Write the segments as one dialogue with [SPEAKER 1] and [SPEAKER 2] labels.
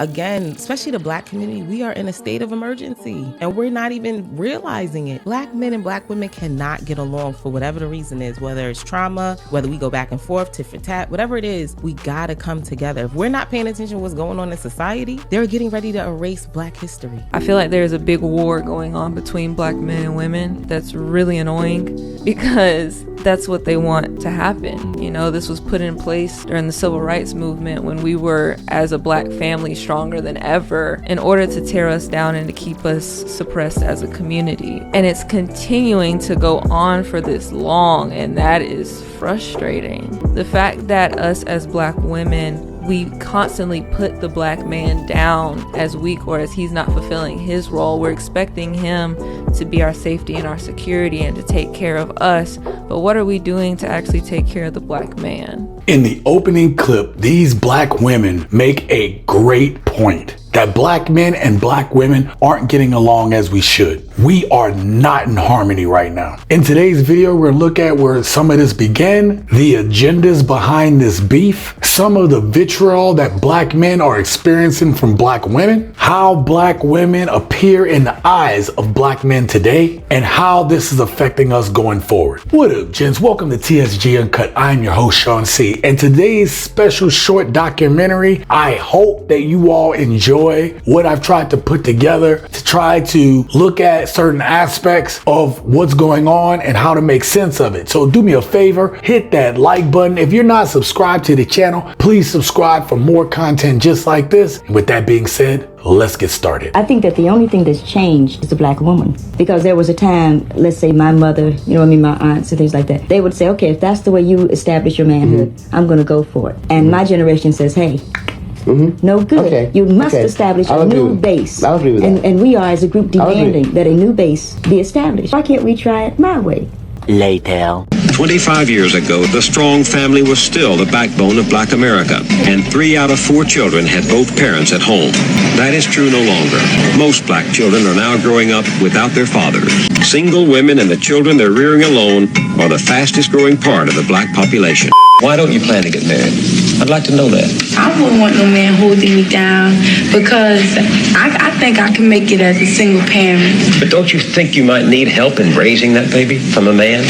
[SPEAKER 1] Again, especially the Black community, we are in a state of emergency and we're not even realizing it. Black men and Black women cannot get along for whatever the reason is, whether it's trauma, whether we go back and forth, tit for tat, whatever it is, we gotta come together. If we're not paying attention to what's going on in society, they're getting ready to erase Black history.
[SPEAKER 2] I feel like there's a big war going on between Black men and women that's really annoying because that's what they want to happen. You know, this was put in place during the Civil Rights Movement when we were, as a Black family, stronger than ever in order to tear us down and to keep us suppressed as a community. And it's continuing to go on for this long, and that is frustrating. The fact that us as Black women, we constantly put the Black man down as weak or as he's not fulfilling his role. We're expecting him to be our safety and our security and to take care of us. But what are we doing to actually take care of the Black man?
[SPEAKER 3] In the opening clip, these Black women make a great point. That Black men and Black women aren't getting along as we should. We are not in harmony right now. In today's video, we're gonna look at where some of this began, the agendas behind this beef, some of the vitriol that Black men are experiencing from Black women, how Black women appear in the eyes of Black men today, and how this is affecting us going forward. What up, gents? Welcome to TSG Uncut. I'm your host, Sean C. And today's special short documentary, I hope that you all enjoy what I've tried to put together to try to look at certain aspects of what's going on and how to make sense of it. So do me a favor, hit that like button. If you're not subscribed to the channel, please subscribe for more content just like this. And with that being said, let's get started.
[SPEAKER 4] I think that the only thing that's changed is the Black woman. Because there was a time, let's say my mother, my aunts and things like that, they would say, okay, if that's the way you establish your manhood, I'm going to go for it. And my generation says, hey, no good. Okay. You must establish a new base.
[SPEAKER 5] I'll agree with that.
[SPEAKER 4] And we are, as a group, demanding that a new base be established. Why can't we try it my way?
[SPEAKER 5] Later.
[SPEAKER 6] 25 years ago, the strong family was still the backbone of Black America, and 3 out of 4 children had both parents at home. That is true no longer. Most Black children are now growing up without their fathers. Single women and the children they're rearing alone are the fastest growing part of the Black population. Why don't you plan to get married? I'd like to know that.
[SPEAKER 7] I wouldn't want no man holding me down because I think I can make it as a single parent.
[SPEAKER 6] But don't you think you might need help in raising that baby from a man?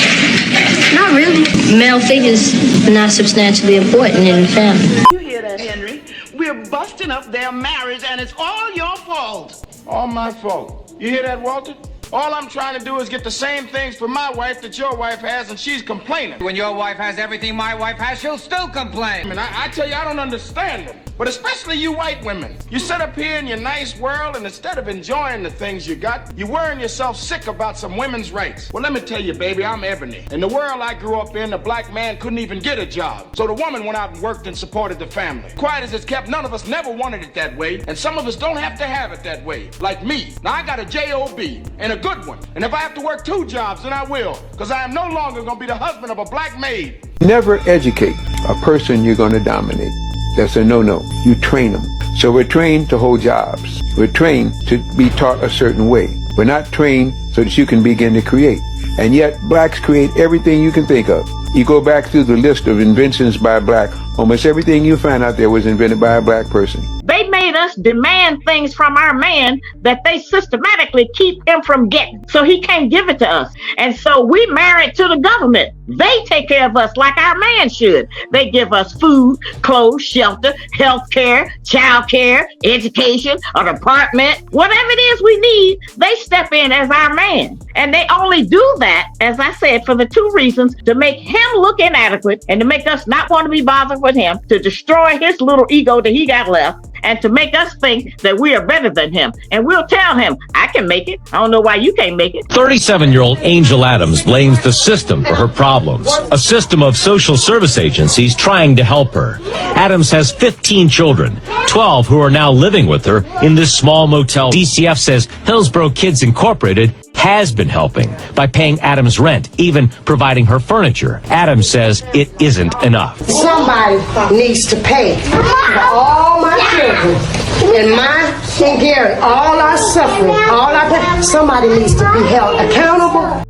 [SPEAKER 7] Not really.
[SPEAKER 8] Male figures are not substantially important in the family.
[SPEAKER 9] You hear that, Henry? We're busting up their marriage and it's all your fault.
[SPEAKER 5] All my fault.
[SPEAKER 9] You hear that, Walter? All I'm trying to do is get the same things for my wife that your wife has, and she's complaining.
[SPEAKER 10] When your wife has everything my wife has, she'll still complain.
[SPEAKER 9] I tell you, I don't understand them. But especially you white women. You sit up here in your nice world, and instead of enjoying the things you got, you're worrying yourself sick about some women's rights. Well, let me tell you, baby, I'm Ebony. In the world I grew up in, the Black man couldn't even get a job. So the woman went out and worked and supported the family. Quiet as it's kept, none of us never wanted it that way, and some of us don't have to have it that way. Like me. Now, I got a J-O-B, and a good one. And if I have to work 2 jobs, then I will. Because I am no longer going to be the husband of a Black maid.
[SPEAKER 11] Never educate a person you're going to dominate. That's a no-no. You train them. So we're trained to hold jobs. We're trained to be taught a certain way. We're not trained so that you can begin to create. And yet, Blacks create everything you can think of. You go back through the list of inventions by Black, almost everything you find out there was invented by a Black person.
[SPEAKER 12] They made us demand things from our man that they systematically keep him from getting. So he can't give it to us. And so we married to the government. They take care of us like our man should. They give us food, clothes, shelter, health care, child care, education, an apartment, whatever it is we need, they step in as our man. And they only do that, as I said, for the 2 reasons: to make him look inadequate and to make us not want to be bothered with him, to destroy his little ego that he got left, and to make us think that we are better than him. And we'll tell him, I can make it. I don't know why you can't make it.
[SPEAKER 13] 37-year-old Angel Adams blames the system for her problems, a system of social service agencies trying to help her. Adams has 15 children, 12 who are now living with her in this small motel. DCF says Hillsborough Kids Incorporated has been helping by paying Adams rent, even providing her furniture. Adams says it isn't enough.
[SPEAKER 14] Somebody needs to pay for all my children and mine and Gary, all our suffering, all our pain. Somebody needs to be held accountable.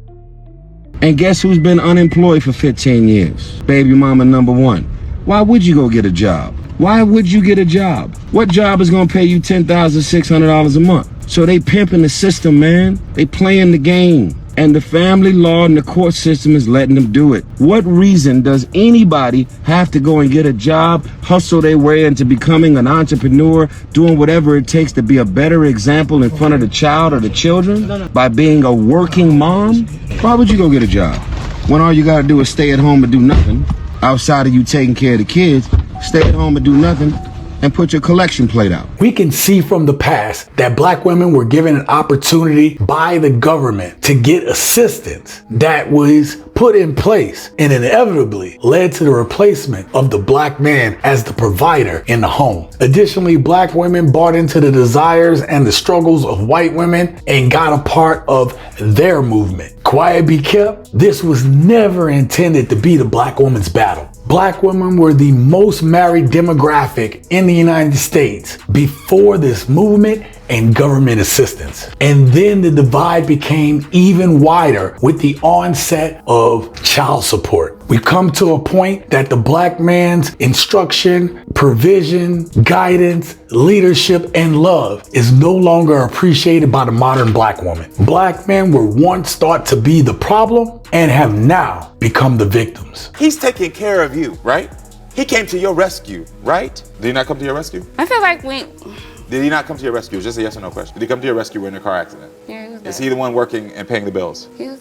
[SPEAKER 5] And guess who's been unemployed for 15 years? Baby mama number 1.
[SPEAKER 15] why would you go get a job? Why would you get a job? What job is gonna pay you $10,600 a month? So they pimping the system, man. They playing the game. And the family law and the court system is letting them do it. What reason does anybody have to go and get a job, hustle their way into becoming an entrepreneur, doing whatever it takes to be a better example in front of the child or the children by being a working mom? Why would you go get a job when all you gotta do is stay at home and do nothing outside of you taking care of the kids? Stay at home and do nothing and put your collection plate out.
[SPEAKER 3] We can see from the past that black women were given an opportunity by the government to get assistance that was put in place and inevitably led to the replacement of the black man as the provider in the home. Additionally, black women bought into the desires and the struggles of white women and got a part of their movement. Quiet be kept, this was never intended to be the black woman's battle. Black women were the most married demographic in the United States before this movement and government assistance. And then the divide became even wider with the onset of child support. We've come to a point that the black man's instruction, provision, guidance, leadership, and love is no longer appreciated by the modern black woman. Black men were once thought to be the problem and have now become the victims.
[SPEAKER 16] He's taking care of you, right? He came to your rescue, right? Did he not come to your rescue?
[SPEAKER 17] I feel like
[SPEAKER 16] Did he not come to your rescue? Just a yes or no question. Did he come to your rescue in a car accident?
[SPEAKER 17] Yeah, he was there.
[SPEAKER 16] Is he the one working and paying the bills?
[SPEAKER 17] Yeah.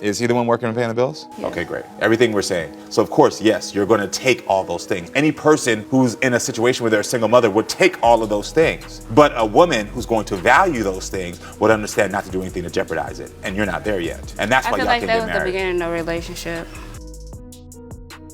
[SPEAKER 16] Is he the one working and paying the bills?
[SPEAKER 17] Yeah.
[SPEAKER 16] Okay, great. Everything we're saying. So of course, yes, you're going to take all those things. Any person who's in a situation where they're a single mother would take all of those things. But a woman who's going to value those things would understand not to do anything to jeopardize it. And you're not there yet. And that's why y'all can get married.
[SPEAKER 17] I feel like that was the beginning of a relationship.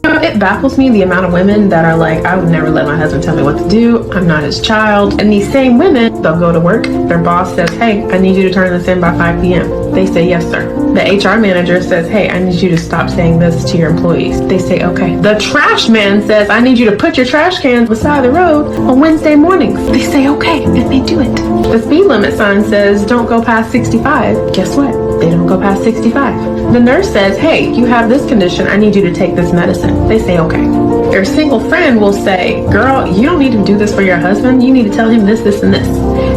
[SPEAKER 18] It baffles me the amount of women that are like, I would never let my husband tell me what to do. I'm not his child. And these same women, they'll go to work. Their boss says, hey, I need you to turn this in by 5 p.m. They say, yes, sir. The HR manager says, hey, I need you to stop saying this to your employees. They say, okay. The trash man says, I need you to put your trash cans beside the road on Wednesday mornings. They say, okay, and they do it. The speed limit sign says, don't go past 65. Guess what? They don't go past 65. The nurse says, hey, you have this condition. I need you to take this medicine. They say, okay. Your single friend will say, girl, you don't need to do this for your husband. You need to tell him this, this, and this.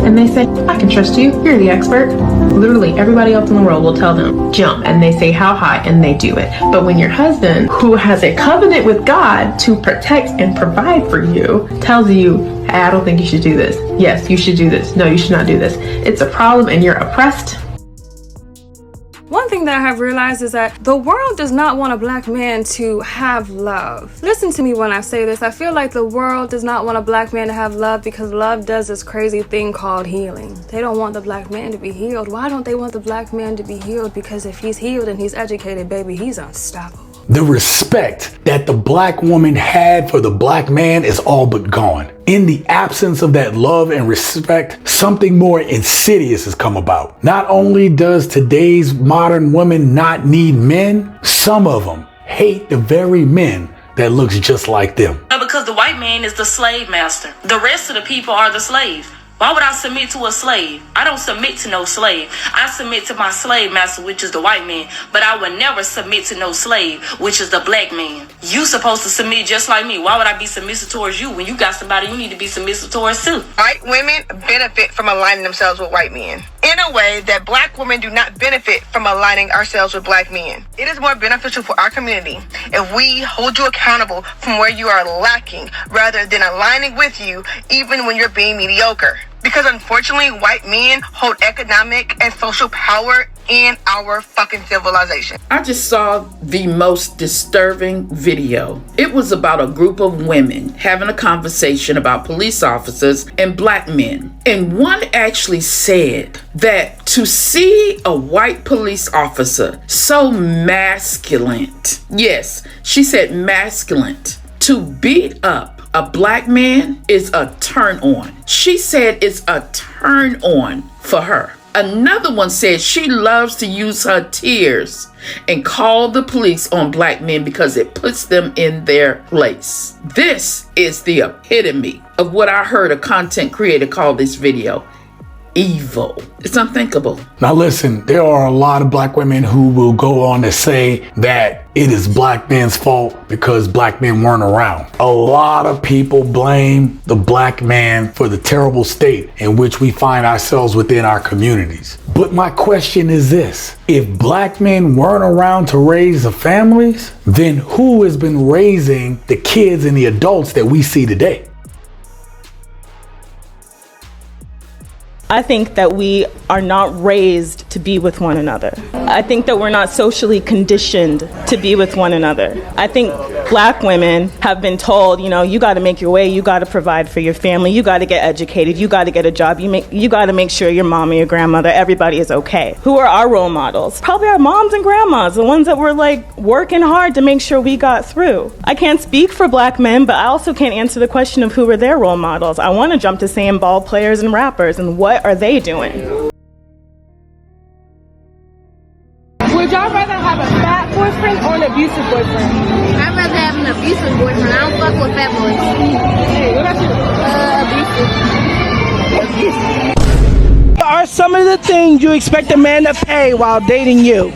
[SPEAKER 18] And they say, I can trust you. You're the expert. Literally, everybody else in the world will tell them, jump. And they say, how high? And they do it. But when your husband, who has a covenant with God to protect and provide for you, tells you, hey, I don't think you should do this. Yes, you should do this. No, you should not do this. It's a problem and you're oppressed.
[SPEAKER 19] One thing that I have realized is that the world does not want a black man to have love. Listen to me when I say this. I feel like the world does not want a black man to have love because love does this crazy thing called healing. They don't want the black man to be healed. Why don't they want the black man to be healed? Because if he's healed and he's educated, baby, he's unstoppable.
[SPEAKER 3] The respect that the black woman had for the black man is all but gone. In the absence of that love and respect, something more insidious has come about. Not only does today's modern woman not need men, some of them hate the very men that looks just like them.
[SPEAKER 20] Because the white man is the slave master. The rest of the people are the slave. Why would I submit to a slave? I don't submit to no slave. I submit to my slave master, which is the white man. But I would never submit to no slave, which is the black man. You supposed to submit just like me. Why would I be submissive towards you when you got somebody you need to be submissive towards too?
[SPEAKER 21] White women benefit from aligning themselves with white men in a way that black women do not benefit from aligning ourselves with black men. It is more beneficial for our community if we hold you accountable from where you are lacking rather than aligning with you even when you're being mediocre. Because unfortunately, white men hold economic and social power in our fucking civilization.
[SPEAKER 22] I just saw the most disturbing video. It was about a group of women having a conversation about police officers and black men. And one actually said that to see a white police officer so masculine, yes, she said masculine, to beat up a black man is a turn on. She said it's a turn on for her. Another one said she loves to use her tears and call the police on black men because it puts them in their place. This is the epitome of what I heard a content creator call this video. evil. It's unthinkable.
[SPEAKER 3] Now listen, there are a lot of black women who will go on to say that it is black men's fault because black men weren't around. A lot of people blame the black man for the terrible state in which we find ourselves within our communities. But my question is this: if black men weren't around to raise the families, then who has been raising the kids and the adults that we see today?
[SPEAKER 1] I think that we are not raised to be with one another. I think that we're not socially conditioned to be with one another. I think black women have been told, you got to make your way, you got to provide for your family, you got to get educated, you got to get a job, you got to make sure your mom or your grandmother, everybody is okay. Who are our role models? Probably our moms and grandmas, the ones that were working hard to make sure we got through. I can't speak for black men, but I also can't answer the question of who were their role models. I want to jump to saying ball players and rappers, and what are they doing?
[SPEAKER 2] Would y'all rather have a fat boyfriend or an abusive boyfriend?
[SPEAKER 8] I'd rather have an abusive boyfriend. I don't fuck with fat boys.
[SPEAKER 2] Hey, what about you?
[SPEAKER 8] Abusive.
[SPEAKER 2] What are some of the things you expect a man to pay while dating you?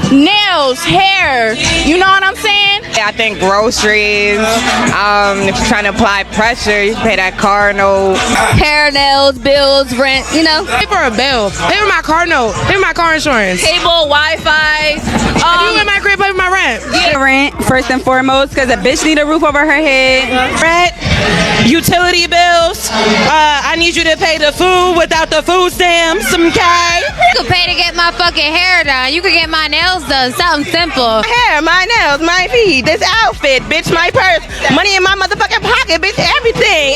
[SPEAKER 23] Nails, hair, you know what I'm saying?
[SPEAKER 24] I think groceries, if you're trying to apply pressure, you pay that car note.
[SPEAKER 23] Hair, nails, bills, rent,
[SPEAKER 2] Pay for a bill, pay for my car note, pay for my car insurance.
[SPEAKER 23] Cable, Wi-Fi.
[SPEAKER 2] You in my crib, pay for my rent.
[SPEAKER 24] Yeah. Rent, first and foremost, because a bitch need a roof over her head.
[SPEAKER 2] Rent, utility bills, I need you to pay the food without the food stamps, okay?
[SPEAKER 8] You could pay to get my fucking hair done. You could get my nails done, something simple.
[SPEAKER 24] Hair, my nails, my feet, this outfit, bitch, my purse, money in my motherfucking pocket, bitch, everything.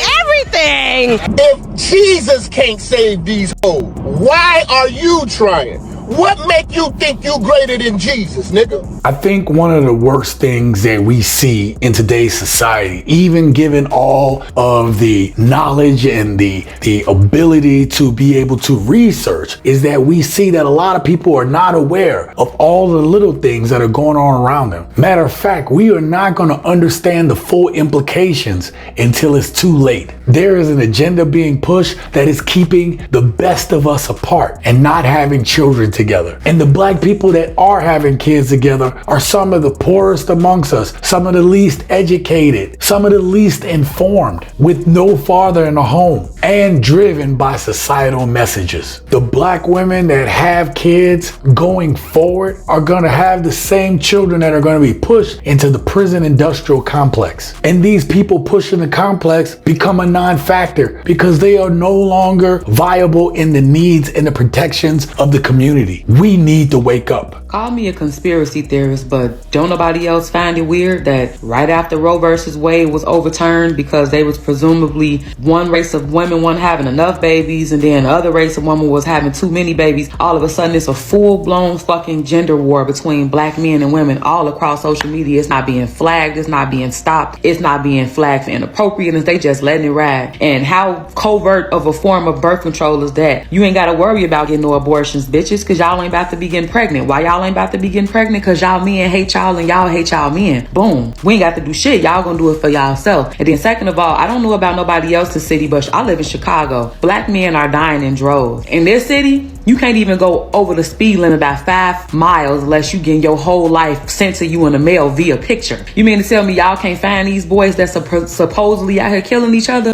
[SPEAKER 9] If Jesus can't save these hoes, why are you trying? What make you think you greater than Jesus, nigga?
[SPEAKER 3] I think one of the worst things that we see in today's society, even given all of the knowledge and the ability to be able to research, is that we see that a lot of people are not aware of all the little things that are going on around them. Matter of fact, we are not going to understand the full implications until it's too late. There is an agenda being pushed that is keeping the best of us apart and not having children together. And the black people that are having kids together are some of the poorest amongst us, some of the least educated, some of the least informed, with no father in the home, and driven by societal messages. The black women that have kids going forward are going to have the same children that are going to be pushed into the prison industrial complex. And these people pushing the complex become a non-factor because they are no longer viable in the needs and the protections of the community. We need to wake up.
[SPEAKER 25] Call me a conspiracy theorist, but don't nobody else find it weird that right after Roe versus Wade was overturned because they was presumably one race of women wasn't having enough babies and then the other race of women was having too many babies, all of a sudden it's a full-blown fucking gender war between black men and women all across social media. It's not being flagged, it's not being stopped, it's not being flagged for inappropriateness, they just letting it ride. And how covert of a form of birth control is that? You ain't gotta worry about getting no abortions, bitches, because y'all ain't about to be getting pregnant. Why y'all ain't about to be getting pregnant? Because y'all men hate y'all and y'all hate y'all men. Boom. We ain't got to do shit. Y'all gonna do it for y'allself. And then second of all, I don't know about nobody else's city, but I live in Chicago. Black men are dying in droves. In this city, you can't even go over the speed limit by 5 miles unless you get your whole life sent to you in the mail via picture. You mean to tell me y'all can't find these boys that supposedly out here killing each other?